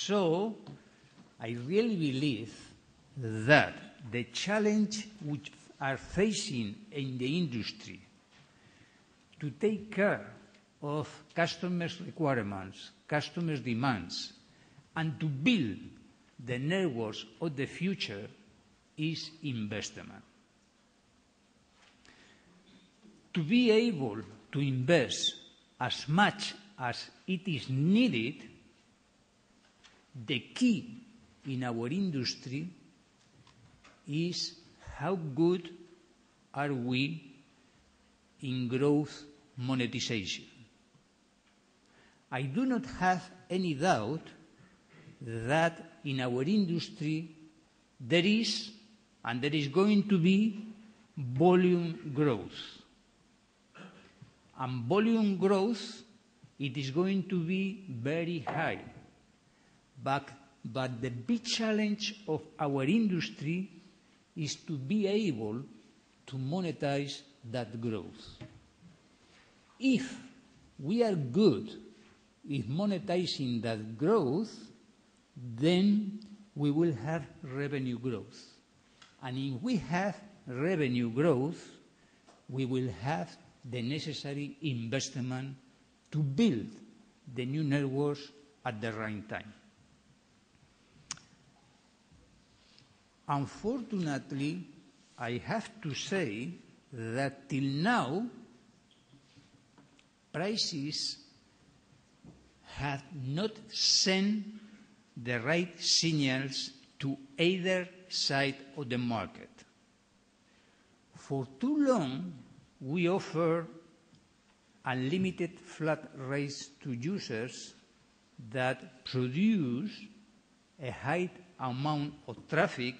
So I really believe that the challenge which are facing in the industry to take care of customers' requirements, customers' demands, and to build the networks of the future is investment. To be able to invest as much as it is needed, the key in our industry is how good are we in growth monetization. I do not have any doubt that in our industry there is and there is going to be volume growth. And volume growth, it is going to be very high. But the big challenge of our industry is to be able to monetize that growth. If we are good in monetizing that growth, then we will have revenue growth. And if we have revenue growth, we will have the necessary investment to build the new networks at the right time. Unfortunately, I have to say that till now, prices have not sent the right signals to either side of the market. For too long, we offer unlimited flat rates to users that produce a high amount of traffic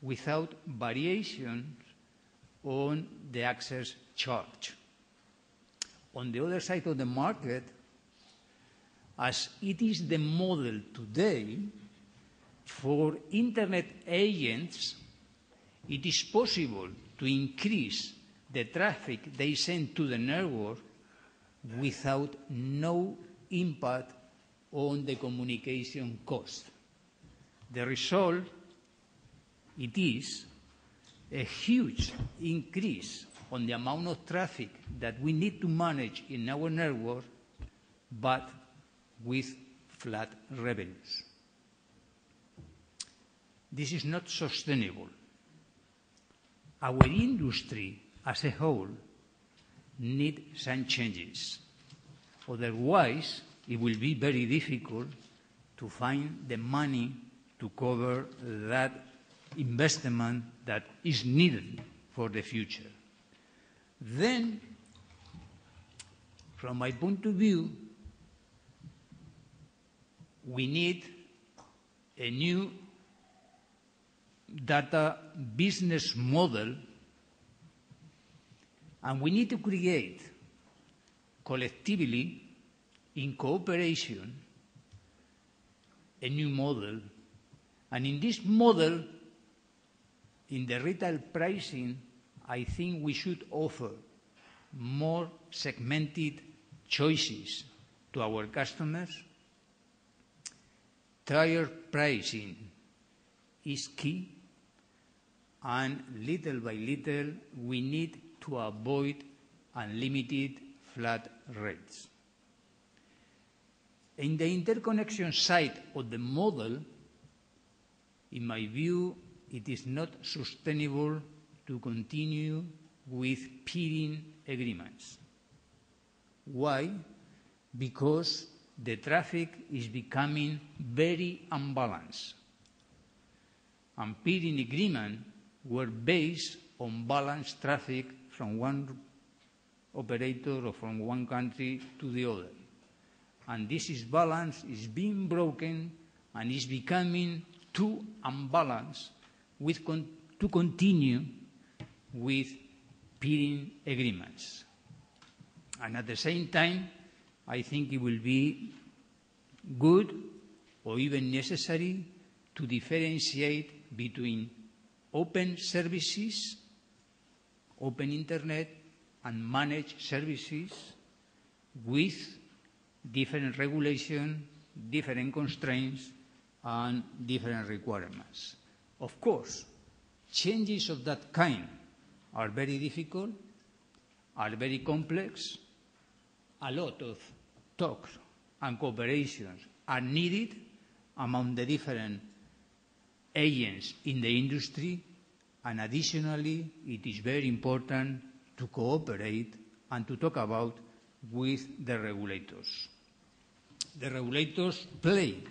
without variations on the access charge. On the other side of the market, as it is the model today, for Internet agents, it is possible to increase the traffic they send to the network without no impact on the communication cost. The result, it is a huge increase on the amount of traffic that we need to manage in our network, but with flat revenues. This is not sustainable. Our industry as a whole needs some changes. Otherwise, it will be very difficult to find the money to cover that investment that is needed for the future. Then, from my point of view, we need a new data business model, and we need to create collectively, in cooperation, a new model. And in this model, in the retail pricing, I think we should offer more segmented choices to our customers. Tier pricing is key, and little by little, we need to avoid unlimited flat rates. In the interconnection side of the model, in my view, it is not sustainable to continue with peering agreements. Why? Because the traffic is becoming very unbalanced. And peering agreements were based on balanced traffic from one operator or from one country to the other. And this balance is being broken and is becoming too unbalanced to continue with peering agreements. And at the same time, I think it will be good or even necessary to differentiate between open services, open internet, and managed services with different regulation different constraints and different requirements. Of course, changes of that kind are very difficult, are very complex. A lot of talks and cooperations are needed among the different agents in the industry, and additionally, it is very important to cooperate and to talk about with the regulators. The regulators play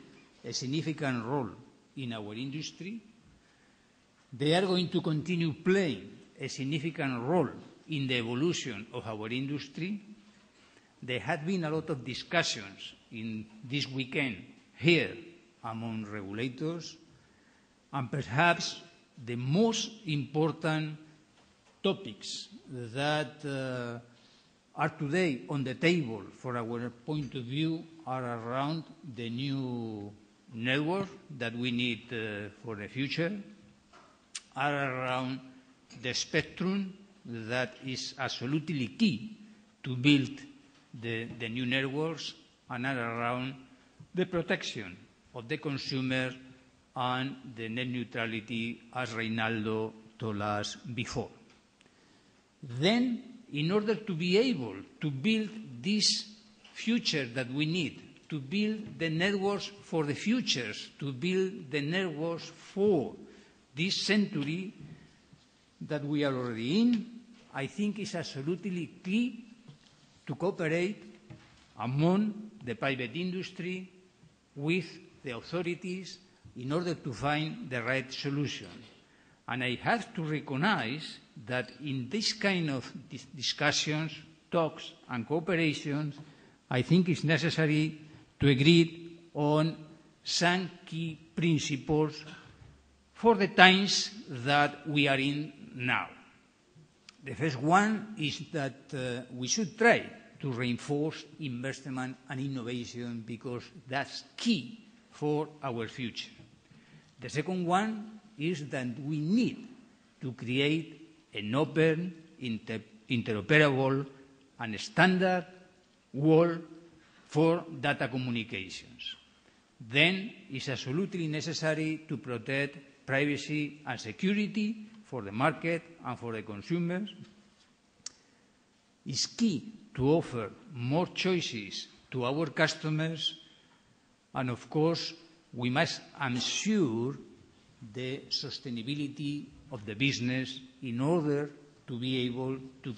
a significant role in our industry. They are going to continue playing a significant role in the evolution of our industry. There have been a lot of discussions in this weekend here among regulators, and perhaps the most important topics that are today on the table for our point of view are around the new network that we need for the future, are around the spectrum that is absolutely key to build the new networks, and are around the protection of the consumer and the net neutrality, as Reynaldo told us before. Then, in order to be able to build this future that we need, to build the networks for the futures, to build the networks for this century that we are already in, I think it's absolutely key to cooperate among the private industry with the authorities in order to find the right solution. And I have to recognize that in this kind of discussions, talks and cooperations, I think it's necessary to agree on some key principles for the times that we are in now. The first one is that we should try to reinforce investment and innovation, because that's key for our future. The second one is that we need to create an open, interoperable and standard world for data communications. Then it's absolutely necessary to protect privacy and security for the market and for the consumers. It's key to offer more choices to our customers, and of course, we must ensure the sustainability of the business in order to be able to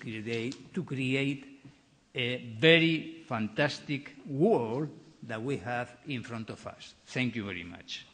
create a very fantastic world that we have in front of us. Thank you very much.